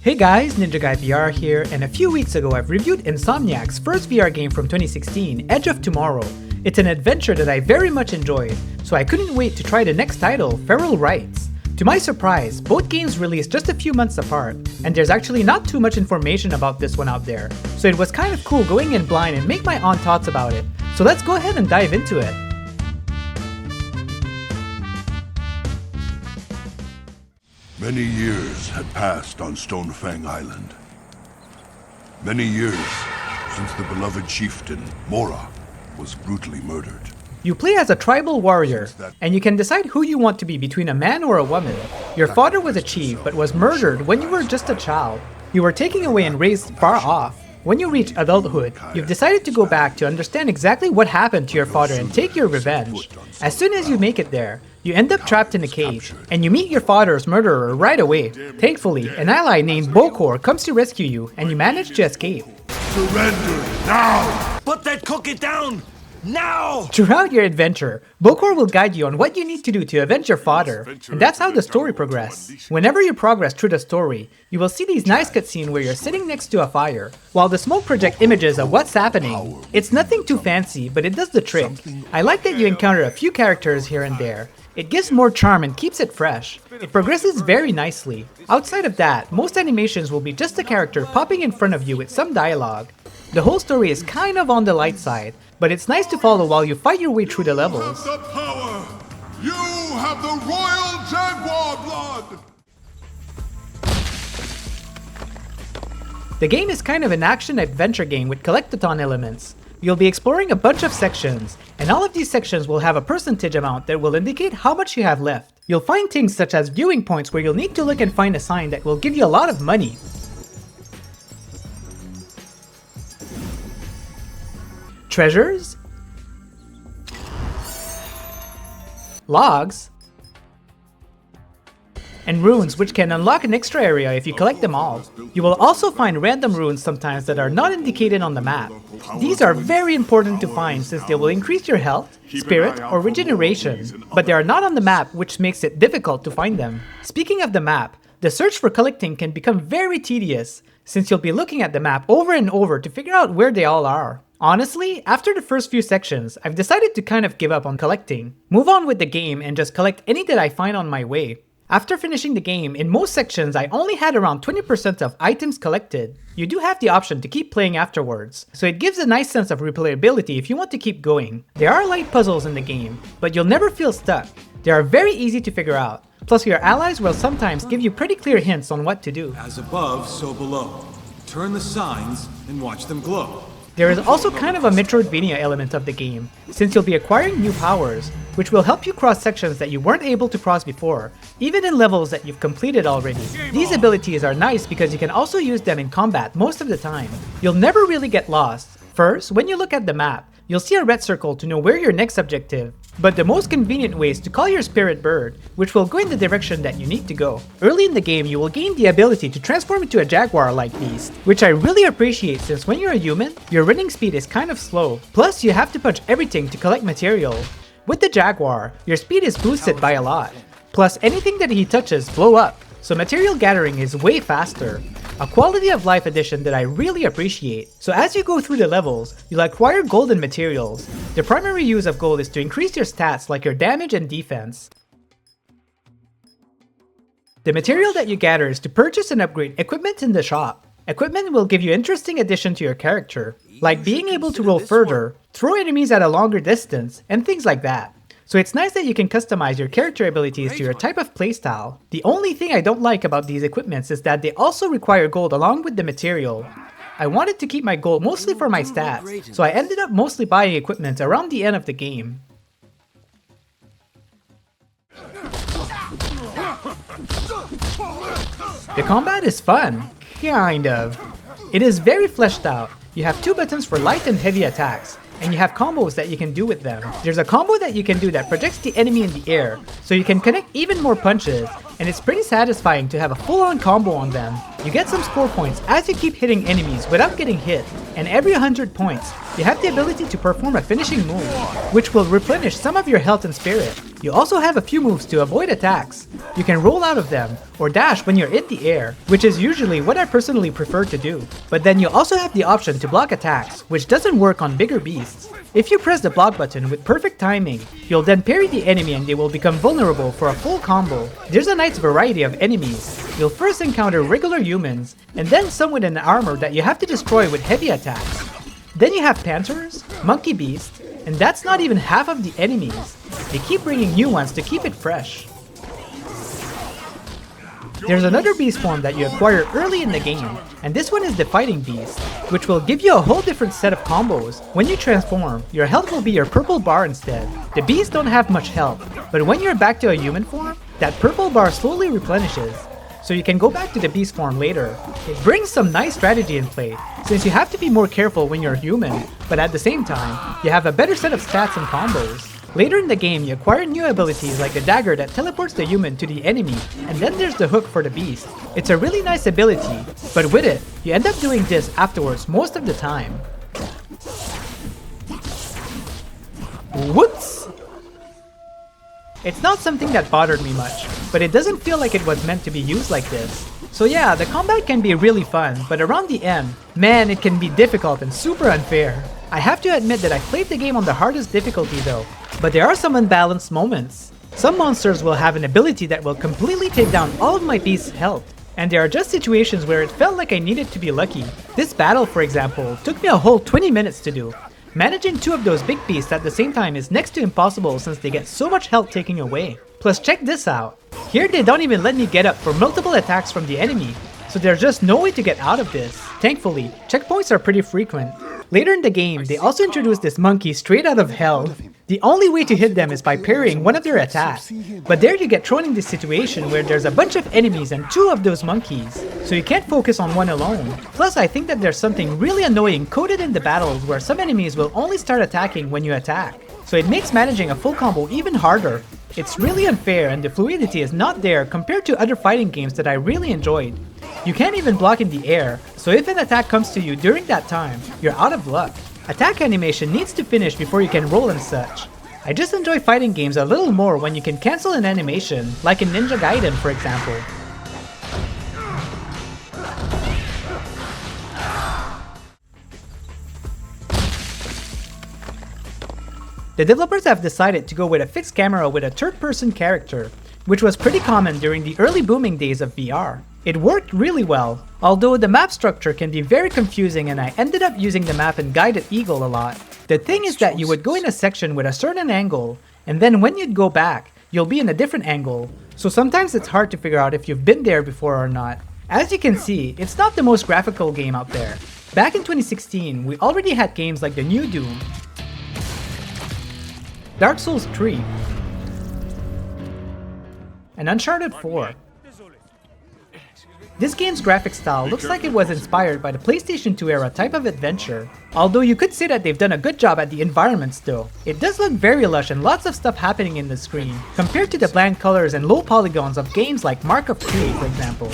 Hey guys, Ninja Guy VR here, and a few weeks ago I've reviewed Insomniac's first VR game from 2016, Edge of Tomorrow. It's an adventure that I very much enjoyed, so I couldn't wait to try the next title, Feral Rites. To my surprise, both games released just a few months apart, and there's actually not too much information about this one out there, so it was kind of cool going in blind and make my own thoughts about it. So let's go ahead and dive into it. Many years had passed on Stonefang Island. Many years since the beloved chieftain, Mora, was brutally murdered. You play as a tribal warrior, and you can decide who you want to be between a man or a woman. Your father was a chief, but was murdered when you were just a child. You were taken away and raised far off. When you reach adulthood, you've decided to go back to understand exactly what happened to your father and take your revenge. As soon as you make it there, you end up trapped in a cave, and you meet your father's murderer right away. Thankfully, an ally named Bokor comes to rescue you, and you manage to escape. Surrender now! Put that cookie down! Now! Throughout your adventure, Bokor will guide you on what you need to do to avenge your father, and that's how the story progresses. Whenever you progress through the story, you will see these nice cutscenes where you're sitting next to a fire, while the smoke projects images of what's happening. It's nothing too fancy, but it does the trick. I like that you encounter a few characters here and there. It gives more charm and keeps it fresh. It progresses very nicely. Outside of that, most animations will be just a character popping in front of you with some dialogue. The whole story is kind of on the light side, but it's nice to follow while you fight your way through the levels. You have the power! You have the royal jaguar blood! The game is kind of an action-adventure game with collectathon elements. You'll be exploring a bunch of sections, and all of these sections will have a percentage amount that will indicate how much you have left. You'll find things such as viewing points where you'll need to look and find a sign that will give you a lot of money. Treasures, logs, and runes, which can unlock an extra area if you collect them all. You will also find random runes sometimes that are not indicated on the map. These are very important to find since they will increase your health, spirit, or regeneration, but they are not on the map, which makes it difficult to find them. Speaking of the map, the search for collecting can become very tedious since you'll be looking at the map over and over to figure out where they all are. Honestly, after the first few sections, I've decided to kind of give up on collecting. Move on with the game and just collect any that I find on my way. After finishing the game, in most sections I only had around 20% of items collected. You do have the option to keep playing afterwards, so it gives a nice sense of replayability if you want to keep going. There are light puzzles in the game, but you'll never feel stuck. They are very easy to figure out. Plus your allies will sometimes give you pretty clear hints on what to do. As above, so below. Turn the signs and watch them glow. There is also kind of a Metroidvania element of the game, since you'll be acquiring new powers, which will help you cross sections that you weren't able to cross before, even in levels that you've completed already. These abilities are nice because you can also use them in combat most of the time. You'll never really get lost. First, when you look at the map, you'll see a red circle to know where your next objective. But the most convenient way is to call your spirit bird, which will go in the direction that you need to go. Early in the game, you will gain the ability to transform into a jaguar-like beast, which I really appreciate since when you're a human, your running speed is kind of slow. Plus, you have to punch everything to collect material. With the jaguar, your speed is boosted by a lot. Plus, anything that he touches blow up, so material gathering is way faster. A quality of life addition that I really appreciate. So as you go through the levels, you'll acquire golden materials. The primary use of gold is to increase your stats like your damage and defense. The material that you gather is to purchase and upgrade equipment in the shop. Equipment will give you interesting addition to your character, like being able to roll further, throw enemies at a longer distance, and things like that. So it's nice that you can customize your character abilities to your type of playstyle. The only thing I don't like about these equipments is that they also require gold along with the material. I wanted to keep my gold mostly for my stats, so I ended up mostly buying equipment around the end of the game. The combat is fun, kind of. It is very fleshed out. You have two buttons for light and heavy attacks, and you have combos that you can do with them. There's a combo that you can do that projects the enemy in the air, so you can connect even more punches, and it's pretty satisfying to have a full-on combo on them. You get some score points as you keep hitting enemies without getting hit, and every 100 points, you have the ability to perform a finishing move, which will replenish some of your health and spirit. You also have a few moves to avoid attacks. You can roll out of them, or dash when you're in the air, which is usually what I personally prefer to do. But then you also have the option to block attacks, which doesn't work on bigger beasts. If you press the block button with perfect timing, you'll then parry the enemy and they will become vulnerable for a full combo. There's a nice variety of enemies. You'll first encounter regular humans, and then some with an armor that you have to destroy with heavy attacks. Then you have panthers, monkey beasts, and that's not even half of the enemies. They keep bringing new ones to keep it fresh. There's another beast form that you acquire early in the game, and this one is the fighting beast, which will give you a whole different set of combos. When you transform, your health will be your purple bar instead. The beasts don't have much health, but when you're back to a human form, that purple bar slowly replenishes, so you can go back to the beast form later. It brings some nice strategy in play, since you have to be more careful when you're human, but at the same time, you have a better set of stats and combos. Later in the game, you acquire new abilities like the dagger that teleports the human to the enemy, and then there's the hook for the beast. It's a really nice ability, but with it, you end up doing this afterwards most of the time. Whoops! It's not something that bothered me much, but it doesn't feel like it was meant to be used like this. So yeah, the combat can be really fun, but around the end, man, it can be difficult and super unfair. I have to admit that I played the game on the hardest difficulty though, but there are some unbalanced moments. Some monsters will have an ability that will completely take down all of my beast's health, and there are just situations where it felt like I needed to be lucky. This battle, for example, took me a whole 20 minutes to do. Managing two of those big beasts at the same time is next to impossible since they get so much health taken away. Plus check this out. Here they don't even let me get up for multiple attacks from the enemy, so there's just no way to get out of this. Thankfully, checkpoints are pretty frequent. Later in the game, they also introduced this monkey straight out of hell. The only way to hit them is by parrying one of their attacks. But there you get thrown in this situation where there's a bunch of enemies and two of those monkeys, so you can't focus on one alone. Plus I think that there's something really annoying coded in the battles where some enemies will only start attacking when you attack. So it makes managing a full combo even harder. It's really unfair and the fluidity is not there compared to other fighting games that I really enjoyed. You can't even block in the air, so if an attack comes to you during that time, you're out of luck. Attack animation needs to finish before you can roll and such. I just enjoy fighting games a little more when you can cancel an animation, like in Ninja Gaiden for example. The developers have decided to go with a fixed camera with a third-person character, which was pretty common during the early booming days of VR. It worked really well, although the map structure can be very confusing and I ended up using the map in Guided Eagle a lot. The thing is that you would go in a section with a certain angle, and then when you'd go back, you'll be in a different angle, so sometimes it's hard to figure out if you've been there before or not. As you can see, it's not the most graphical game out there. Back in 2016, we already had games like the new Doom, Dark Souls 3, and Uncharted 4. This game's graphic style looks like it was inspired by the PlayStation 2 era type of adventure, although you could say that they've done a good job at the environments though. It does look very lush and lots of stuff happening in the screen, compared to the bland colors and low polygons of games like Mark of 3 for example.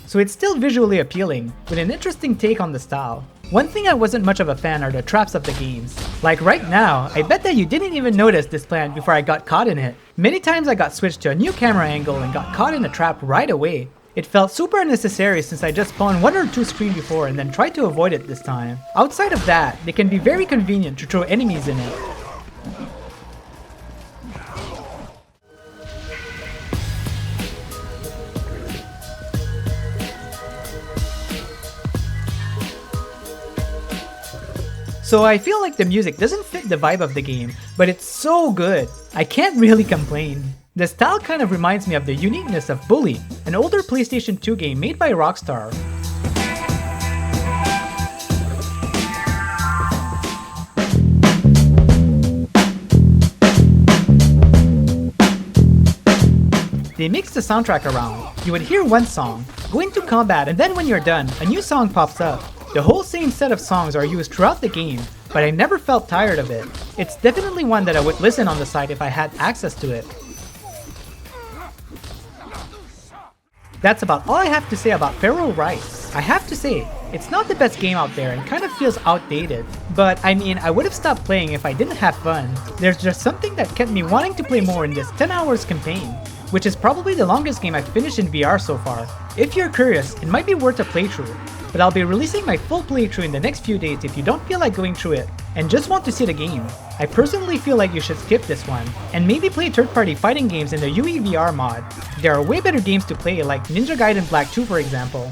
So it's still visually appealing, with an interesting take on the style. One thing I wasn't much of a fan are the traps of the games. Like right now, I bet that you didn't even notice this plant before I got caught in it. Many times I got switched to a new camera angle and got caught in a trap right away. It felt super unnecessary since I just spawned one or two screens before and then tried to avoid it this time. Outside of that, they can be very convenient to throw enemies in it. So I feel like the music doesn't fit the vibe of the game, but it's so good. I can't really complain. The style kind of reminds me of the uniqueness of Bully, an older PlayStation 2 game made by Rockstar. They mixed the soundtrack around. You would hear one song, go into combat, and then when you're done, a new song pops up. The whole same set of songs are used throughout the game, but I never felt tired of it. It's definitely one that I would listen on the side if I had access to it. That's about all I have to say about Feral Rites. I have to say, It's not the best game out there and kind of feels outdated, but I mean, I would have stopped playing if I didn't have fun. There's just something that kept me wanting to play more in this 10 hours campaign, which is probably the longest game I've finished in VR so far. If you're curious, it might be worth a playthrough, but I'll be releasing my full playthrough in the next few days if you don't feel like going through it and just want to see the game. I personally feel like you should skip this one, and maybe play third-party fighting games in the UE VR mod. There are way better games to play like Ninja Gaiden Black 2 for example.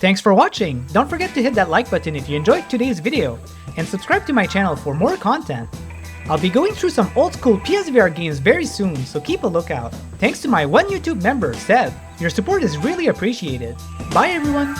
Thanks for watching! Don't forget to hit that like button if you enjoyed today's video, and subscribe to my channel for more content. I'll be going through some old school PSVR games very soon, so keep a lookout. Thanks to my one YouTube member, Seb. Your support is really appreciated. Bye everyone!